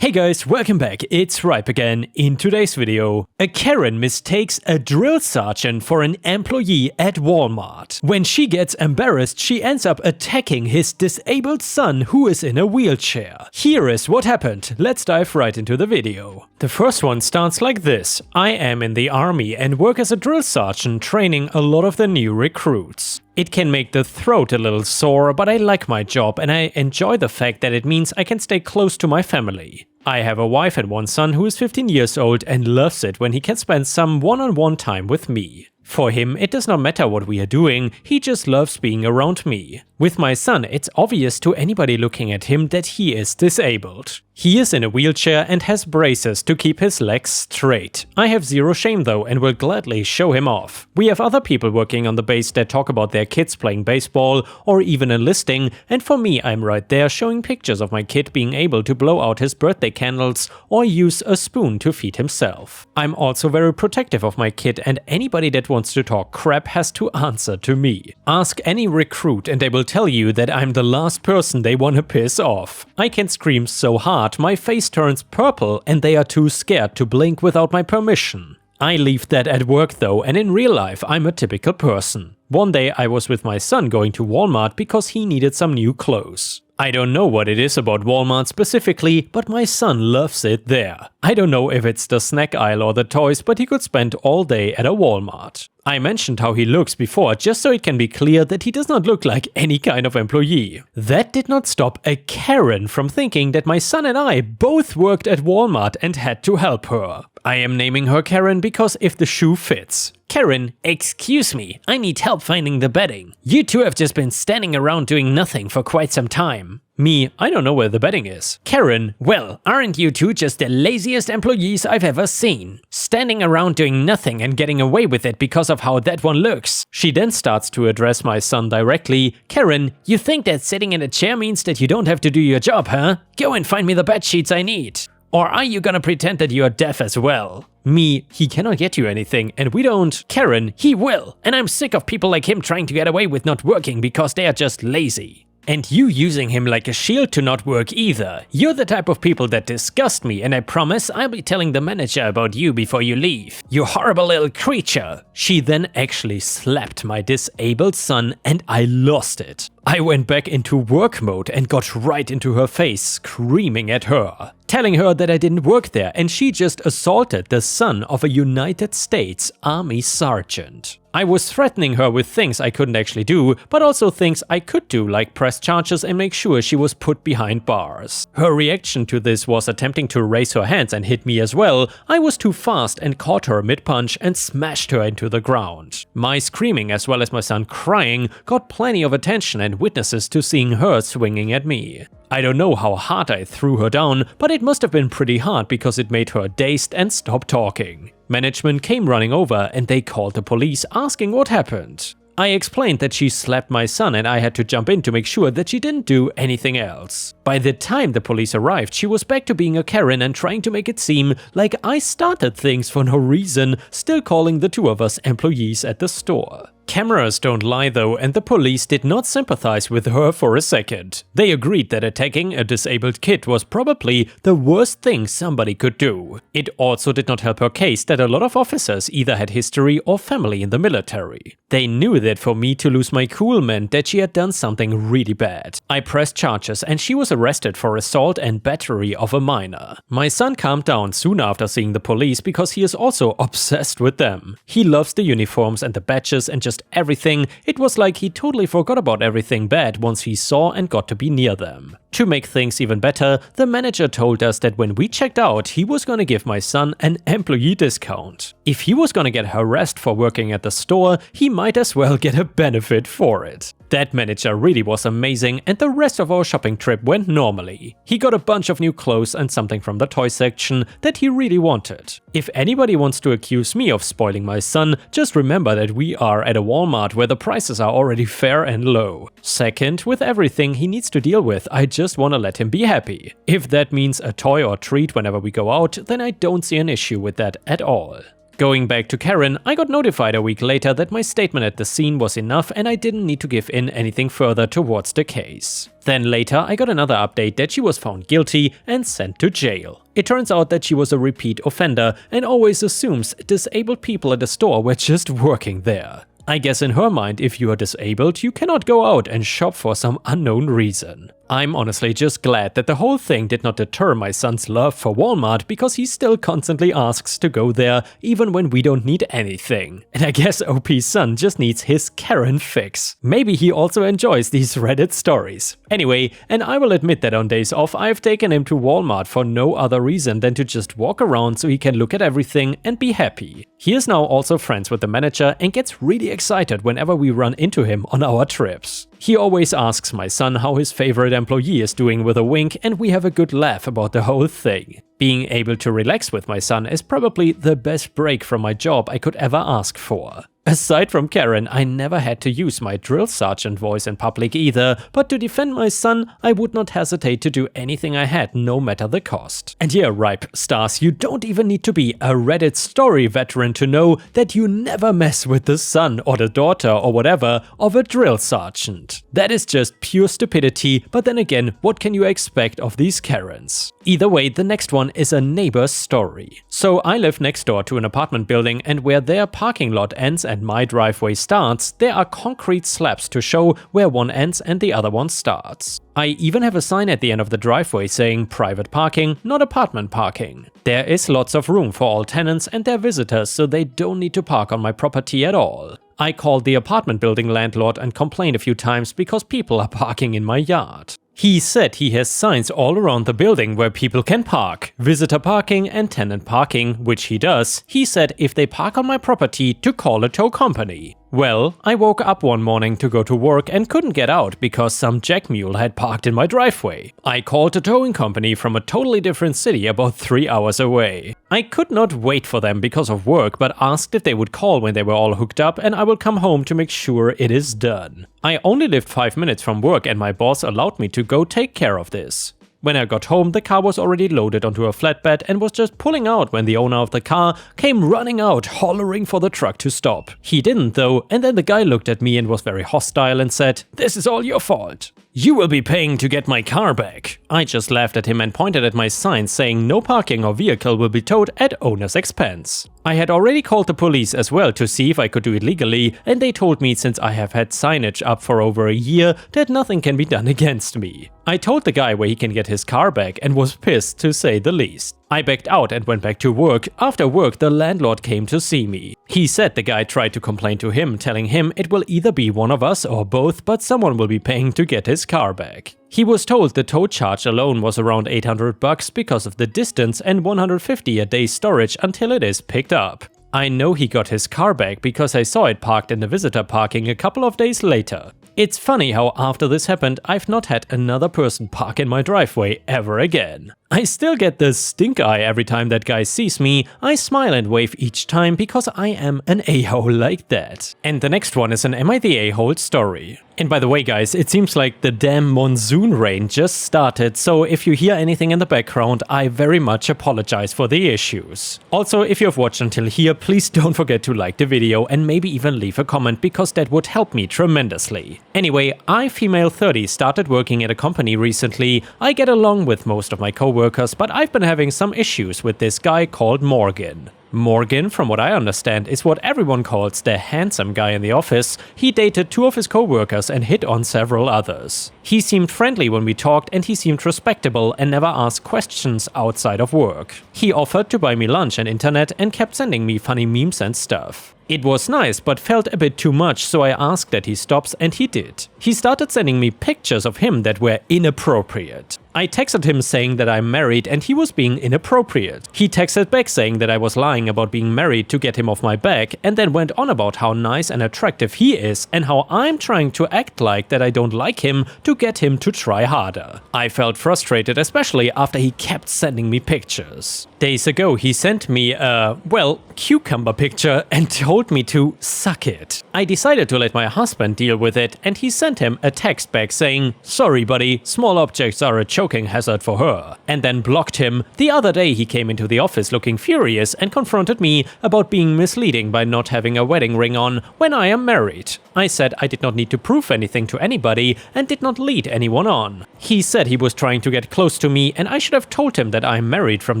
Hey guys, welcome back, it's Ripe again. In today's video, a Karen mistakes a drill sergeant for an employee at Walmart. When she gets embarrassed, she ends up attacking his disabled son who is in a wheelchair. Here is what happened, let's dive right into the video. The first one starts like this. I am in the army and work as a drill sergeant training a lot of the new recruits. It can make the throat a little sore, but I like my job and I enjoy the fact that it means I can stay close to my family. I have a wife and one son who is 15 years old and loves it when he can spend some one-on-one time with me. For him, it does not matter what we are doing, he just loves being around me. With my son, it's obvious to anybody looking at him that he is disabled. He is in a wheelchair and has braces to keep his legs straight. I have zero shame though and will gladly show him off. We have other people working on the base that talk about their kids playing baseball or even enlisting, and for me I'm right there showing pictures of my kid being able to blow out his birthday candles or use a spoon to feed himself. I'm also very protective of my kid, and anybody that wants to talk crap has to answer to me. Ask any recruit and they will tell you that I'm the last person they want to piss off. I can scream so hard my face turns purple and they are too scared to blink without my permission. I leave that at work though, and in real life I'm a typical person. One day I was with my son going to Walmart because he needed some new clothes. I don't know what it is about Walmart specifically, but my son loves it there. I don't know if it's the snack aisle or the toys, but he could spend all day at a Walmart. I mentioned how he looks before, just so it can be clear that he does not look like any kind of employee. That did not stop a Karen from thinking that my son and I both worked at Walmart and had to help her. I am naming her Karen because if the shoe fits. Karen, excuse me, I need help finding the bedding. You two have just been standing around doing nothing for quite some time. Me, I don't know where the bedding is. Karen, well, aren't you two just the laziest employees I've ever seen? Standing around doing nothing and getting away with it because of how that one looks. She then starts to address my son directly. Karen, you think that sitting in a chair means that you don't have to do your job, huh? Go and find me the bed sheets I need. Or are you gonna pretend that you are deaf as well? Me, he cannot get you anything, and we don't. Karen, he will, and I'm sick of people like him trying to get away with not working because they are just lazy. And you using him like a shield to not work either. You're the type of people that disgust me, and I promise I'll be telling the manager about you before you leave. You horrible little creature. She then actually slapped my disabled son and I lost it. I went back into work mode and got right into her face, screaming at her, telling her that I didn't work there and she just assaulted the son of a United States Army sergeant. I was threatening her with things I couldn't actually do, but also things I could do, like press charges and make sure she was put behind bars. Her reaction to this was attempting to raise her hands and hit me as well. I was too fast and caught her mid-punch and smashed her into the ground. My screaming as well as my son crying got plenty of attention and witnesses to seeing her swinging at me. I don't know how hard I threw her down, but it must have been pretty hard because it made her dazed and stop talking. Management came running over and they called the police asking what happened. I explained that she slapped my son and I had to jump in to make sure that she didn't do anything else. By the time the police arrived, she was back to being a Karen and trying to make it seem like I started things for no reason, still calling the two of us employees at the store. Cameras don't lie though, and the police did not sympathize with her for a second. They agreed that attacking a disabled kid was probably the worst thing somebody could do. It also did not help her case that a lot of officers either had history or family in the military. They knew that for me to lose my cool meant that she had done something really bad. I pressed charges and she was arrested for assault and battery of a minor. My son calmed down soon after seeing the police because he is also obsessed with them. He loves the uniforms and the badges and just everything. It was like he totally forgot about everything bad once he saw and got to be near them. To make things even better, the manager told us that when we checked out, he was gonna give my son an employee discount. If he was gonna get harassed for working at the store, he might as well get a benefit for it. That manager really was amazing, and the rest of our shopping trip went normally. He got a bunch of new clothes and something from the toy section that he really wanted. If anybody wants to accuse me of spoiling my son, just remember that we are at a Walmart where the prices are already fair and low. Second, with everything he needs to deal with, I just want to let him be happy. If that means a toy or treat whenever we go out, then I don't see an issue with that at all. Going back to Karen, I got notified a week later that my statement at the scene was enough and I didn't need to give in anything further towards the case. Then later I got another update that she was found guilty and sent to jail. It turns out that she was a repeat offender and always assumes disabled people at the store were just working there. I guess in her mind, if you are disabled, you cannot go out and shop for some unknown reason. I'm honestly just glad that the whole thing did not deter my son's love for Walmart, because he still constantly asks to go there even when we don't need anything. And I guess OP's son just needs his Karen fix. Maybe he also enjoys these Reddit stories. Anyway, and I will admit that on days off I've taken him to Walmart for no other reason than to just walk around so he can look at everything and be happy. He is now also friends with the manager and gets really excited whenever we run into him on our trips. He always asks my son how his favorite employee is doing with a wink, and we have a good laugh about the whole thing. Being able to relax with my son is probably the best break from my job I could ever ask for. Aside from Karen, I never had to use my drill sergeant voice in public either, but to defend my son, I would not hesitate to do anything I had, no matter the cost. And yeah, Ripe Stars, you don't even need to be a Reddit story veteran to know that you never mess with the son or the daughter or whatever of a drill sergeant. That is just pure stupidity, but then again, what can you expect of these Karens? Either way, the next one is a neighbor's story. So I live next door to an apartment building, and where their parking lot ends and my driveway starts, there are concrete slabs to show where one ends and the other one starts. I even have a sign at the end of the driveway saying private parking, not apartment parking. There is lots of room for all tenants and their visitors, so they don't need to park on my property at all. I called the apartment building landlord and complained a few times because people are parking in my yard. He said he has signs all around the building where people can park, visitor parking and tenant parking, which he does. He said if they park on my property to call a tow company. Well, I woke up one morning to go to work and couldn't get out because some jack mule had parked in my driveway. I called a towing company from a totally different city about 3 hours away. I could not wait for them because of work, but asked if they would call when they were all hooked up and I will come home to make sure it is done. I only lived 5 minutes from work and my boss allowed me to go take care of this. When I got home, the car was already loaded onto a flatbed and was just pulling out when the owner of the car came running out, hollering for the truck to stop. He didn't though, and then the guy looked at me and was very hostile and said, "This is all your fault. You will be paying to get my car back." I just laughed at him and pointed at my sign saying no parking or vehicle will be towed at owner's expense. I had already called the police as well to see if I could do it legally, and they told me since I have had signage up for over a year that nothing can be done against me. I told the guy where he can get his car back and was pissed to say the least. I backed out and went back to work. After work, the landlord came to see me. He said the guy tried to complain to him, telling him it will either be one of us or both, but someone will be paying to get his car back. He was told the tow charge alone was around $800 because of the distance and $150 a day storage until it is picked up. I know he got his car back because I saw it parked in the visitor parking a couple of days later. It's funny how after this happened, I've not had another person park in my driveway ever again. I still get the stink eye every time that guy sees me. I smile and wave each time because I am an a-hole like that. And the next one is an Am I the a-hole story. And by the way guys, it seems like the damn monsoon rain just started, so if you hear anything in the background, I very much apologize for the issues. Also, if you have watched until here, please don't forget to like the video and maybe even leave a comment because that would help me tremendously. Anyway, I, female 30, started working at a company recently. I get along with most of my coworkers, but I've been having some issues with this guy called Morgan. Morgan, from what I understand, is what everyone calls the handsome guy in the office. He dated 2 of his co-workers and hit on several others. He seemed friendly when we talked and he seemed respectable and never asked questions outside of work. He offered to buy me lunch and internet and kept sending me funny memes and stuff. It was nice, but felt a bit too much, so I asked that he stops, and he did. He started sending me pictures of him that were inappropriate. I texted him saying that I'm married and he was being inappropriate. He texted back saying that I was lying about being married to get him off my back, and then went on about how nice and attractive he is and how I'm trying to act like that I don't like him to get him to try harder. I felt frustrated, especially after he kept sending me pictures. Days ago he sent me a, well, cucumber picture and told me to suck it. I decided to let my husband deal with it, and he sent him a text back saying, "Sorry buddy, small objects are a choke choking hazard for her, and then blocked him. The other day he came into the office looking furious and confronted me about being misleading by not having a wedding ring on when I am married. I said I did not need to prove anything to anybody and did not lead anyone on. He said he was trying to get close to me and I should have told him that I am married from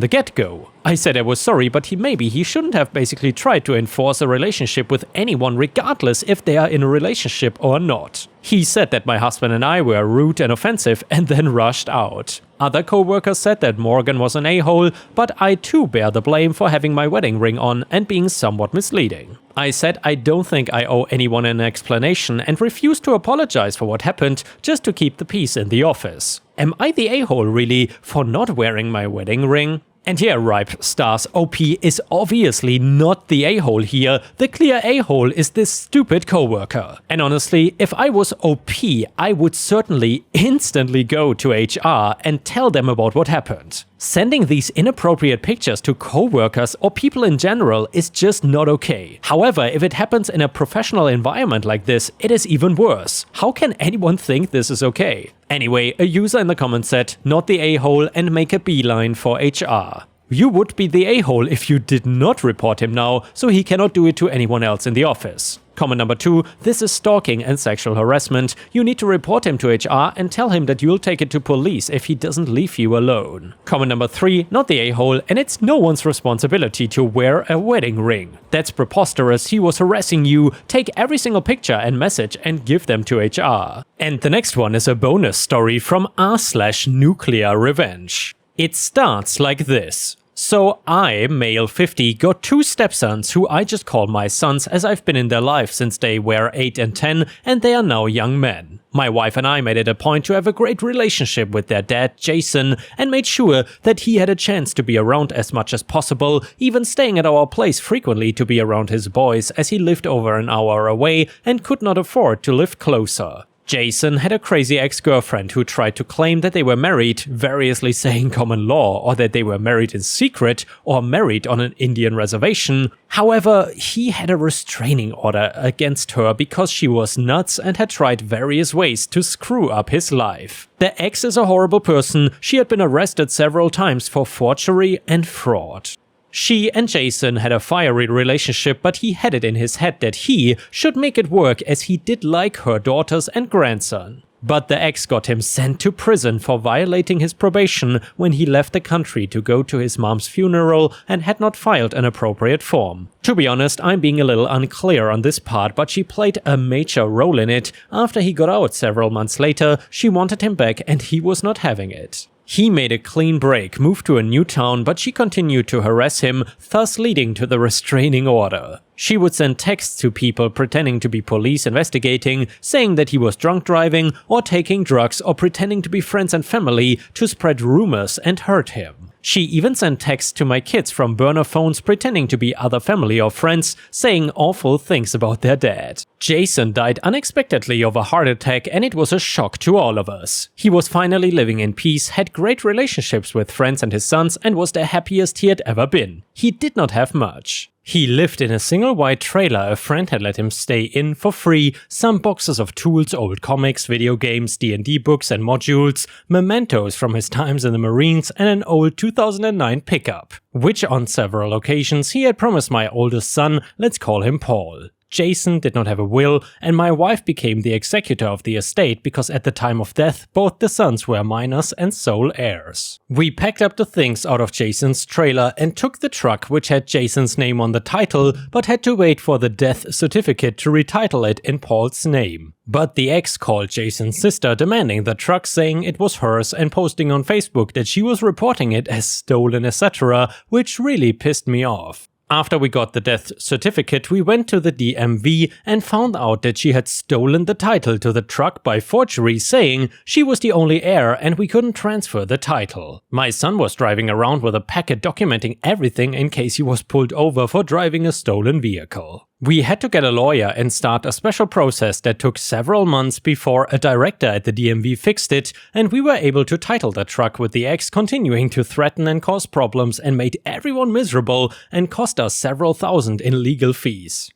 the get-go. I said I was sorry, but maybe he shouldn't have basically tried to enforce a relationship with anyone regardless if they are in a relationship or not. He said that my husband and I were rude and offensive and then rushed out. Other co-workers said that Morgan was an a-hole, but I too bear the blame for having my wedding ring on and being somewhat misleading. I said I don't think I owe anyone an explanation and refused to apologize for what happened just to keep the peace in the office. Am I the a-hole really for not wearing my wedding ring? And yeah, Ripe stars, OP is obviously not the a-hole here. The clear a-hole is this stupid coworker. And honestly, if I was OP, I would certainly instantly go to HR and tell them about what happened. Sending these inappropriate pictures to coworkers or people in general is just not okay. However, if it happens in a professional environment like this, it is even worse. How can anyone think this is okay? Anyway, a user in the comments said, not the a-hole, and make a beeline for HR. You would be the a-hole if you did not report him now, so he cannot do it to anyone else in the office. Comment number 2, this is stalking and sexual harassment. You need to report him to HR and tell him that you'll take it to police if he doesn't leave you alone. Comment number 3, not the a-hole, and it's no one's responsibility to wear a wedding ring. That's preposterous, he was harassing you. Take every single picture and message and give them to HR. And the next one is a bonus story from r/nuclear revenge. It starts like this. So I, male 50, got 2 stepsons who I just call my sons as I've been in their life since they were 8 and 10 and they are now young men. My wife and I made it a point to have a great relationship with their dad, Jason, and made sure that he had a chance to be around as much as possible, even staying at our place frequently to be around his boys as he lived over an hour away and could not afford to live closer. Jason had a crazy ex-girlfriend who tried to claim that they were married, variously saying common law, or that they were married in secret, or married on an Indian reservation. However, he had a restraining order against her because she was nuts and had tried various ways to screw up his life. The ex is a horrible person. She had been arrested several times for forgery and fraud. She and Jason had a fiery relationship, but he had it in his head that he should make it work as he did like her daughters and grandson. But the ex got him sent to prison for violating his probation when he left the country to go to his mom's funeral and had not filed an appropriate form. To be honest, I'm being a little unclear on this part, but she played a major role in it. After he got out several months later, she wanted him back and he was not having it. He made a clean break, moved to a new town, but she continued to harass him, thus leading to the restraining order. She would send texts to people pretending to be police investigating, saying that he was drunk driving or taking drugs or pretending to be friends and family to spread rumors and hurt him. She even sent texts to my kids from burner phones pretending to be other family or friends, saying awful things about their dad. Jason died unexpectedly of a heart attack and it was a shock to all of us. He was finally living in peace, had great relationships with friends and his sons and was the happiest he had ever been. He did not have much. He lived in a single white trailer a friend had let him stay in for free, some boxes of tools, old comics, video games, D&D books and modules, mementos from his times in the Marines and an old 2009 pickup, which on several occasions he had promised my oldest son, let's call him Paul. Jason did not have a will, and my wife became the executor of the estate because at the time of death, both the sons were minors and sole heirs. We packed up the things out of Jason's trailer and took the truck which had Jason's name on the title, but had to wait for the death certificate to retitle it in Paul's name. But the ex called Jason's sister demanding the truck, saying it was hers and posting on Facebook that she was reporting it as stolen, etc., which really pissed me off. After we got the death certificate, we went to the DMV and found out that she had stolen the title to the truck by forgery, saying she was the only heir and we couldn't transfer the title. My son was driving around with a packet documenting everything in case he was pulled over for driving a stolen vehicle. We had to get a lawyer and start a special process that took several months before a director at the DMV fixed it, and we were able to title the truck with the ex continuing to threaten and cause problems and made everyone miserable and cost us several thousand in legal fees.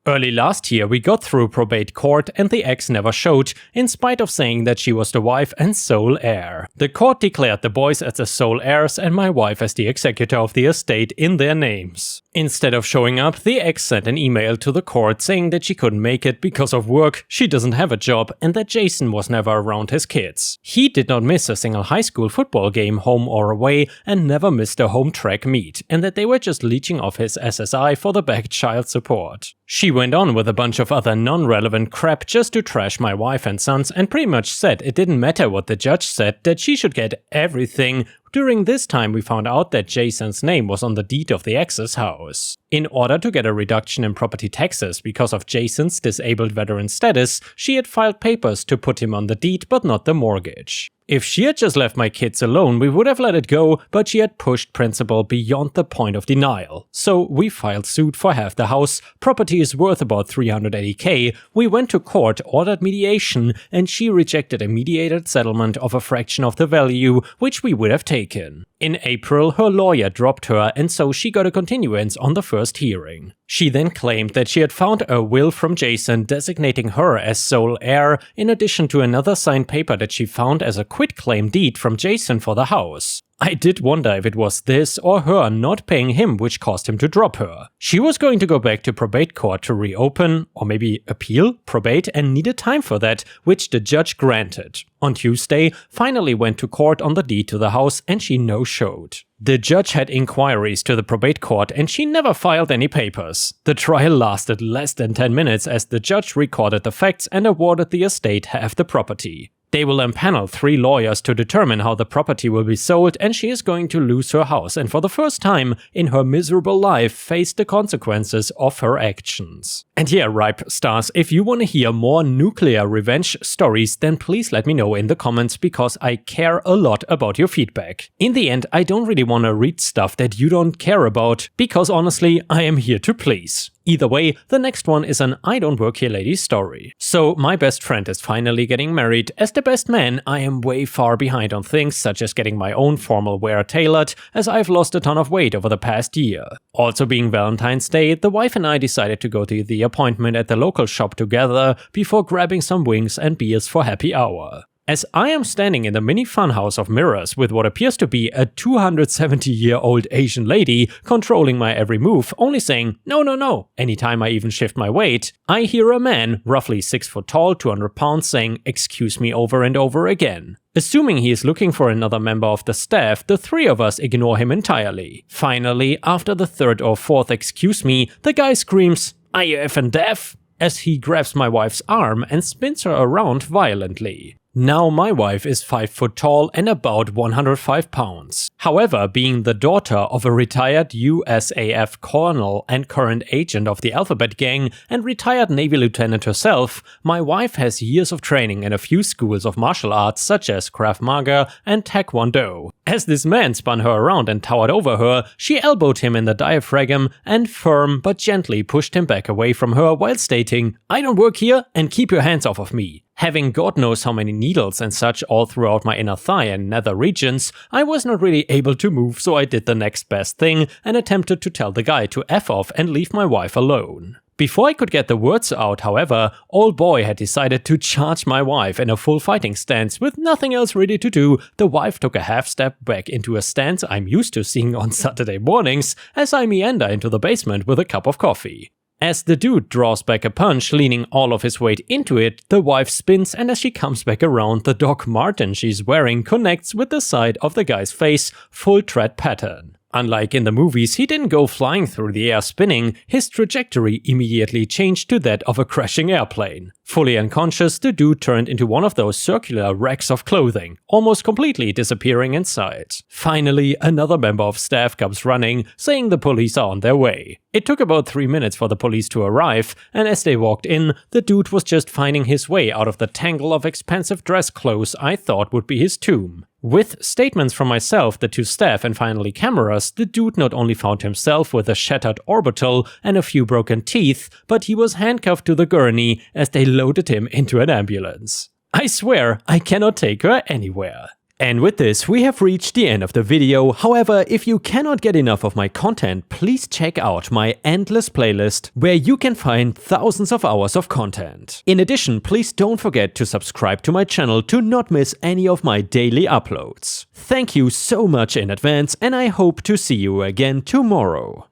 Early last year we got through probate court and the ex never showed, in spite of saying that she was the wife and sole heir. The court declared the boys as the sole heirs and my wife as the executor of the estate in their names. Instead of showing up, the ex sent an email to the court saying that she couldn't make it because of work, she doesn't have a job, and that Jason was never around his kids. He did not miss a single high school football game home or away and never missed a home track meet, and that they were just leeching off his SSI for the back child support. She went on with a bunch of other non-relevant crap just to trash my wife and sons and pretty much said it didn't matter what the judge said, that she should get everything. During this time we found out that Jason's name was on the deed of the ex's house. In order to get a reduction in property taxes because of Jason's disabled veteran status, she had filed papers to put him on the deed but not the mortgage. If she had just left my kids alone, we would have let it go, but she had pushed principal beyond the point of denial. So we filed suit for half the house, property is worth about 380k, we went to court, ordered mediation, and she rejected a mediated settlement of a fraction of the value, which we would have taken. In April, her lawyer dropped her, and so she got a continuance on the first hearing. She then claimed that she had found a will from Jason designating her as sole heir, in addition to another signed paper that she found as a quitclaim deed from Jason for the house. I did wonder if it was this or her not paying him which caused him to drop her. She was going to go back to probate court to reopen, or maybe appeal, probate, and needed time for that, which the judge granted. On Tuesday, finally went to court on the deed to the house and she no-showed. The judge had inquiries to the probate court and she never filed any papers. The trial lasted less than 10 minutes as the judge recorded the facts and awarded the estate half the property. They will empanel 3 lawyers to determine how the property will be sold, and she is going to lose her house and for the first time in her miserable life face the consequences of her actions. And yeah, Ripe stars, if you want to hear more nuclear revenge stories, then please let me know in the comments because I care a lot about your feedback. In the end, I don't really want to read stuff that you don't care about, because honestly, I am here to please. Either way, the next one is an I don't work here lady story. So my best friend is finally getting married. As the best man, I am way far behind on things such as getting my own formal wear tailored, as I've lost a ton of weight over the past year. Also being Valentine's Day, the wife and I decided to go to the appointment at the local shop together before grabbing some wings and beers for happy hour. As I am standing in the mini funhouse of mirrors with what appears to be a 270-year-old Asian lady controlling my every move, only saying no no no anytime I even shift my weight, I hear a man, roughly 6 foot tall, 200 pounds, saying excuse me over and over again. Assuming he is looking for another member of the staff, the 3 of us ignore him entirely. Finally, after the 3rd or 4th excuse me, the guy screams, "Are you effing deaf?" as he grabs my wife's arm and spins her around violently. Now my wife is 5 foot tall and about 105 pounds. However, being the daughter of a retired USAF colonel and current agent of the Alphabet Gang and retired Navy lieutenant herself, my wife has years of training in a few schools of martial arts such as Krav Maga and Taekwondo. As this man spun her around and towered over her, she elbowed him in the diaphragm and firm but gently pushed him back away from her while stating, "I don't work here and keep your hands off of me." Having God knows how many needles and such all throughout my inner thigh and nether regions, I was not really able to move, so I did the next best thing and attempted to tell the guy to F off and leave my wife alone. Before I could get the words out, however, old boy had decided to charge my wife in a full fighting stance. With nothing else ready to do, the wife took a half step back into a stance I'm used to seeing on Saturday mornings as I meander into the basement with a cup of coffee. As the dude draws back a punch, leaning all of his weight into it, the wife spins, and as she comes back around, the Doc Marten she's wearing connects with the side of the guy's face, full tread pattern. Unlike in the movies, he didn't go flying through the air spinning, his trajectory immediately changed to that of a crashing airplane. Fully unconscious, the dude turned into one of those circular racks of clothing, almost completely disappearing inside. Finally, another member of staff comes running, saying the police are on their way. It took about 3 minutes for the police to arrive, and as they walked in, the dude was just finding his way out of the tangle of expensive dress clothes I thought would be his tomb. With statements from myself, the 2 staff, and finally cameras, the dude not only found himself with a shattered orbital and a few broken teeth, but he was handcuffed to the gurney as they loaded him into an ambulance. I swear, I cannot take her anywhere. And with this, we have reached the end of the video. However, if you cannot get enough of my content, please check out my endless playlist, where you can find thousands of hours of content. In addition, please don't forget to subscribe to my channel to not miss any of my daily uploads. Thank you so much in advance, and I hope to see you again tomorrow.